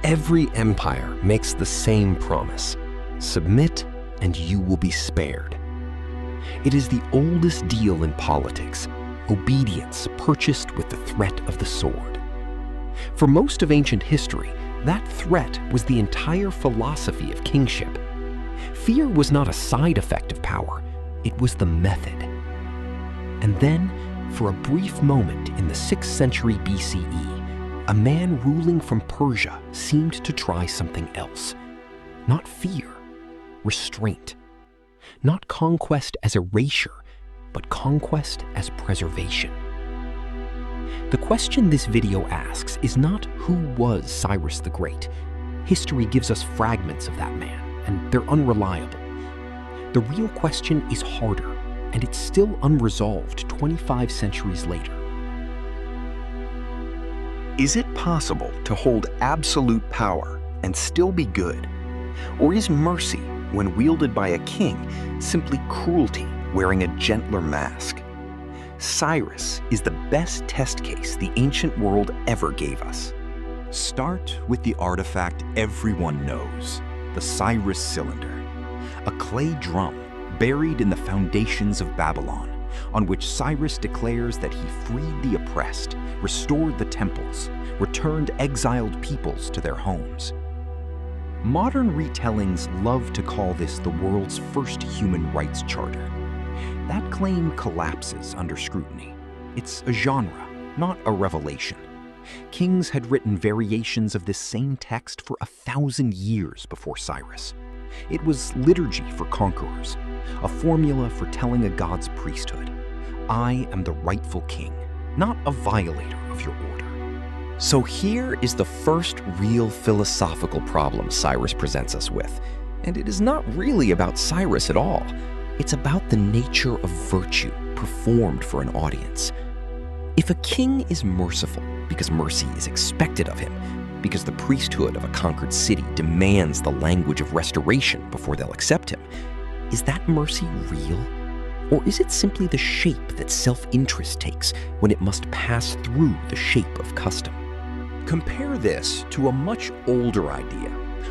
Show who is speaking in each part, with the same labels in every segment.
Speaker 1: Every empire makes the same promise: submit and you will be spared. It is the oldest deal in politics, obedience purchased with the threat of the sword. For most of ancient history, that threat was the entire philosophy of kingship. Fear was not a side effect of power, it was the method. And then, for a brief moment in the 6th century BCE, a man ruling from Persia seemed to try something else. Not fear, restraint. Not conquest as erasure, but conquest as preservation. The question this video asks is not who was Cyrus the Great. History gives us fragments of that man, and they're unreliable. The real question is harder, and it's still unresolved 25 centuries later.
Speaker 2: Is it possible to hold absolute power and still be good? Or is mercy, when wielded by a king, simply cruelty wearing a gentler mask? Cyrus is the best test case the ancient world ever gave us.
Speaker 3: Start with the artifact everyone knows, the Cyrus Cylinder, a clay drum buried in the foundations of Babylon, on which Cyrus declares that he freed the oppressed, restored the temples, returned exiled peoples to their homes. Modern retellings love to call this the world's first human rights charter. That claim collapses under scrutiny. It's a genre, not a revelation. Kings had written variations of this same text for 1,000 years before Cyrus. It was liturgy for conquerors, a formula for telling a god's priesthood. I am the rightful king, not a violator of your order. So here is the first real philosophical problem Cyrus presents us with. And it is not really about Cyrus at all. It's about the nature of virtue performed for an audience. If a king is merciful because mercy is expected of him, because the priesthood of a conquered city demands the language of restoration before they'll accept him, is that mercy real? Or is it simply the shape that self-interest takes when it must pass through the shape of custom? Compare this to a much older idea,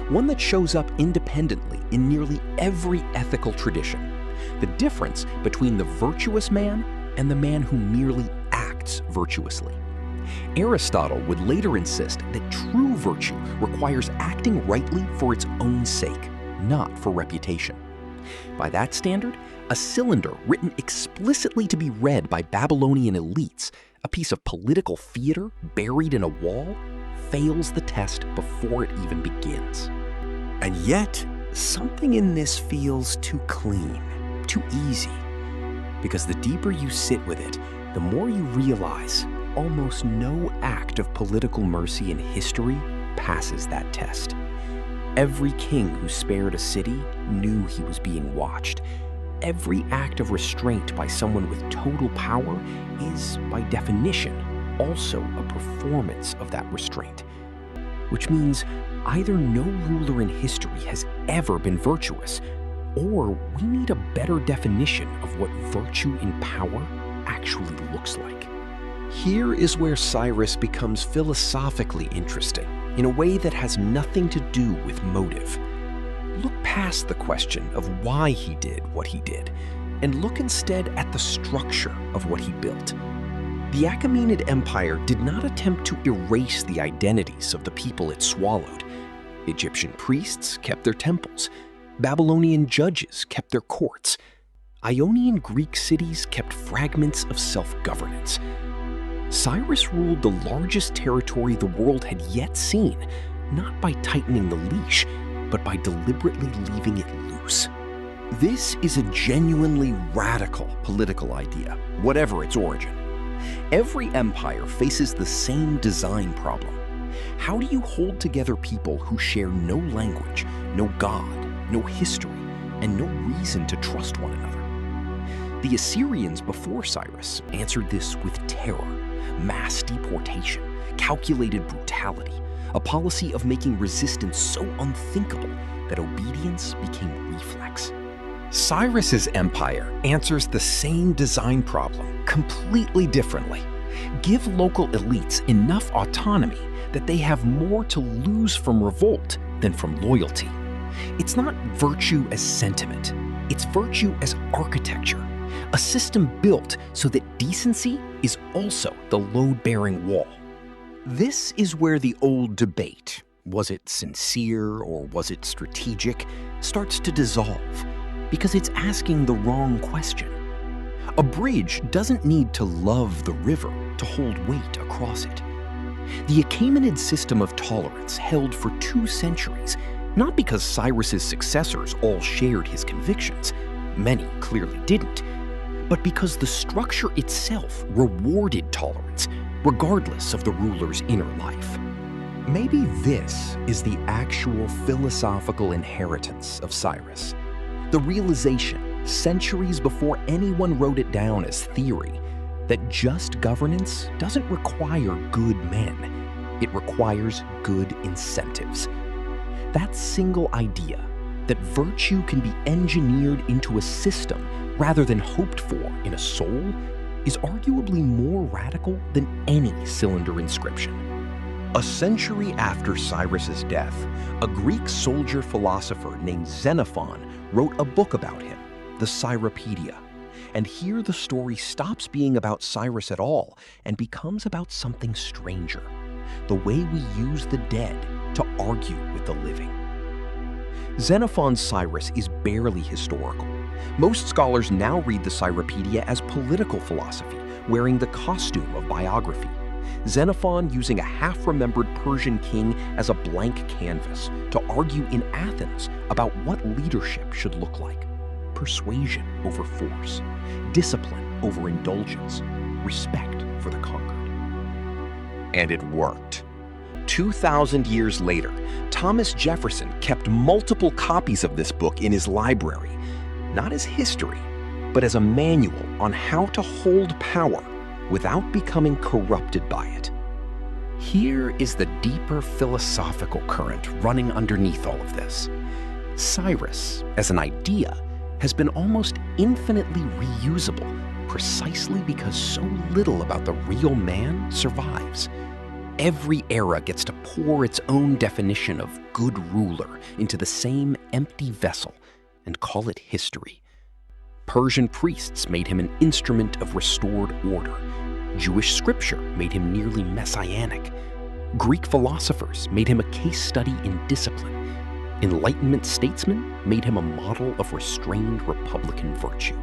Speaker 3: one that shows up independently in nearly every ethical tradition: the difference between the virtuous man and the man who merely acts virtuously. Aristotle would later insist that true virtue requires acting rightly for its own sake, not for reputation. By that standard, a cylinder written explicitly to be read by Babylonian elites, a piece of political theater buried in a wall, fails the test before it even begins. And yet, something in this feels too clean, too easy. Because the deeper you sit with it, the more you realize almost no act of political mercy in history passes that test. Every king who spared a city knew he was being watched. Every act of restraint by someone with total power is, by definition, also a performance of that restraint. Which means either no ruler in history has ever been virtuous, or we need a better definition of what virtue in power actually looks like. Here is where Cyrus becomes philosophically interesting in a way that has nothing to do with motive. Look past the question of why he did what he did, and look instead at the structure of what he built. The Achaemenid Empire did not attempt to erase the identities of the people it swallowed. Egyptian priests kept their temples. Babylonian judges kept their courts. Ionian Greek cities kept fragments of self-governance. Cyrus ruled the largest territory the world had yet seen, not by tightening the leash, but by deliberately leaving it loose. This is a genuinely radical political idea, whatever its origin. Every empire faces the same design problem. How do you hold together people who share no language, no god, no history, and no reason to trust one another? The Assyrians before Cyrus answered this with terror, mass deportation, calculated brutality, a policy of making resistance so unthinkable that obedience became reflex. Cyrus's empire answers the same design problem completely differently. Give local elites enough autonomy
Speaker 1: that they have more to lose from revolt than from loyalty. It's not virtue as sentiment, it's virtue as architecture, a system built so that decency is also the load-bearing wall. This is where the old debate, was it sincere or was it strategic, starts to dissolve, because it's asking the wrong question. A bridge doesn't need to love the river to hold weight across it. The Achaemenid system of tolerance held for 2 centuries, not because Cyrus's successors all shared his convictions, many clearly didn't, but because the structure itself rewarded tolerance, regardless of the ruler's inner life.
Speaker 3: Maybe this is the actual philosophical inheritance of Cyrus. The realization, centuries before anyone wrote it down as theory, that just governance doesn't require good men. It requires good incentives. That single idea, that virtue can be engineered into a system rather than hoped for in a soul, is arguably more radical than any Cylinder inscription.
Speaker 2: A century after Cyrus's death, a Greek soldier philosopher named Xenophon wrote a book about him, the Cyropedia. And here the story stops being about Cyrus at all and becomes about something stranger, the way we use the dead to argue with the living. Xenophon's Cyrus is barely historical. Most scholars now read the Cyropedia as political philosophy, wearing the costume of biography. Xenophon using a half-remembered Persian king as a blank canvas to argue in Athens about what leadership should look like. Persuasion over force, discipline over indulgence, respect for the conquered. And it worked. 2,000 years later, Thomas Jefferson kept multiple copies of this book in his library, not as history, but as a manual on how to hold power without becoming corrupted by it.
Speaker 1: Here is the deeper philosophical current running underneath all of this. Cyrus, as an idea, has been almost infinitely reusable precisely because so little about the real man survives. Every era gets to pour its own definition of good ruler into the same empty vessel and call it history. Persian priests made him an instrument of restored order. Jewish scripture made him nearly messianic. Greek philosophers made him a case study in discipline. Enlightenment statesmen made him a model of restrained republican virtue.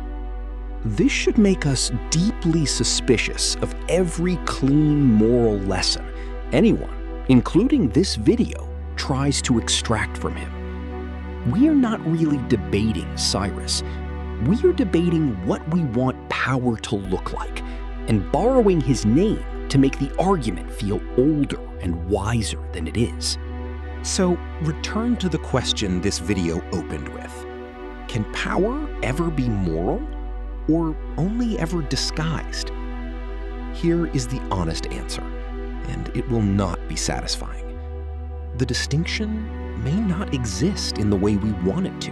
Speaker 1: This should make us deeply suspicious of every clean moral lesson anyone, including this video, tries to extract from him. We are not really debating Cyrus. We are debating what we want power to look like, and borrowing his name to make the argument feel older and wiser than it is. So, return to the question this video opened with. Can power ever be moral, or only ever disguised? Here is the honest answer, and it will not be satisfying. The distinction may not exist in the way we want it to.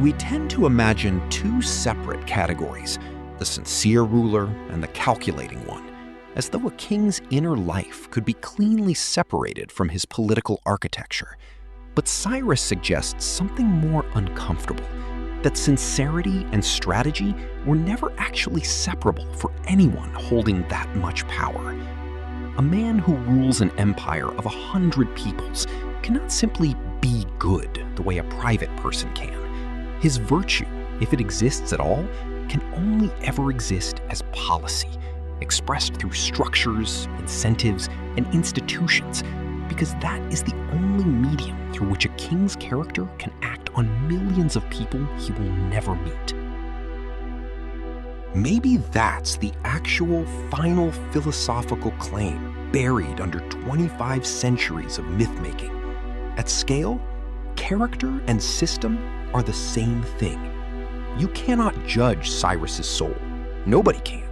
Speaker 1: We tend to imagine 2 separate categories, the sincere ruler and the calculating one, as though a king's inner life could be cleanly separated from his political architecture. But Cyrus suggests something more uncomfortable, that sincerity and strategy were never actually separable for anyone holding that much power. A man who rules an empire of 100 peoples cannot simply be good the way a private person can. His virtue, if it exists at all, can only ever exist as policy, expressed through structures, incentives, and institutions, because that is the only medium through which a king's character can act on millions of people he will never meet. Maybe that's the actual final philosophical claim buried under 25 centuries of myth-making. At scale, character and system are the same thing. You cannot judge Cyrus's soul. Nobody can.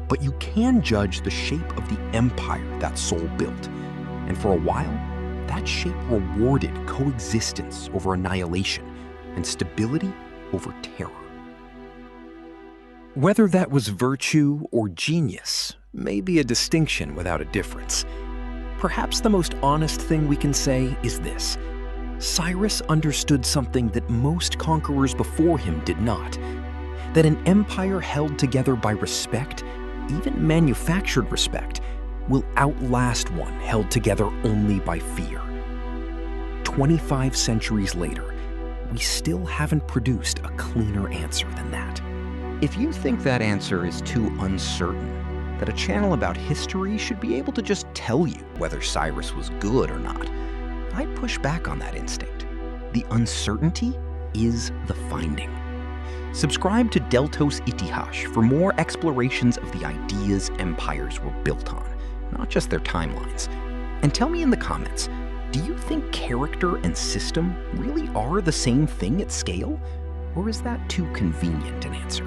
Speaker 1: But you can judge the shape of the empire that soul built. And for a while, that shape rewarded coexistence over annihilation and stability over terror. Whether that was virtue or genius may be a distinction without a difference. Perhaps the most honest thing we can say is this: Cyrus understood something that most conquerors before him did not, that an empire held together by respect, even manufactured respect, will outlast one held together only by fear. 25 centuries later, we still haven't produced a cleaner answer than that.
Speaker 2: If you think that answer is too uncertain, that a channel about history should be able to just tell you whether Cyrus was good or not, I'd push back on that instinct. The uncertainty is the finding. Subscribe to Deltos Itihash for more explorations of the ideas empires were built on, not just their timelines. And tell me in the comments, do you think character and system really are the same thing at scale? Or is that too convenient an answer?